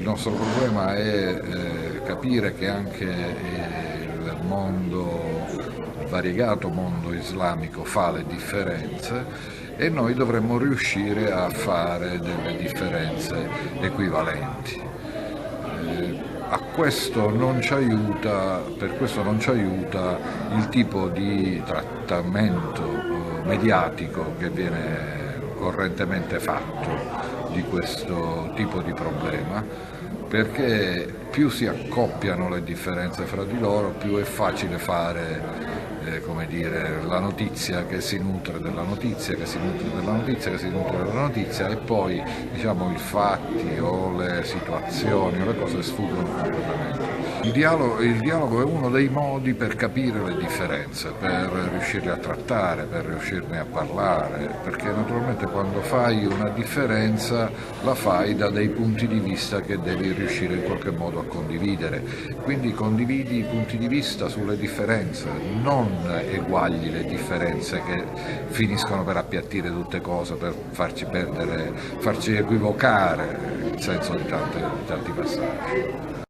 Il nostro problema è capire che anche il variegato mondo islamico fa le differenze e noi dovremmo riuscire a fare delle differenze equivalenti. Per questo non ci aiuta il tipo di trattamento mediatico che viene correntemente fatto di questo tipo di problema, perché più si accoppiano le differenze fra di loro, più è facile fare come dire, la notizia che si nutre della notizia, che si nutre della notizia, che si nutre della notizia e poi diciamo, i fatti o le situazioni o le cose sfuggono completamente. Il dialogo è uno dei modi per capire le differenze, per riuscirle a trattare, per riuscirne a parlare, perché naturalmente quando fai una differenza la fai da dei punti di vista che devi riuscire in qualche modo a condividere, quindi condividi i punti di vista sulle differenze, non eguagli le differenze che finiscono per appiattire tutte cose, per farci equivocare il senso di tanti passaggi.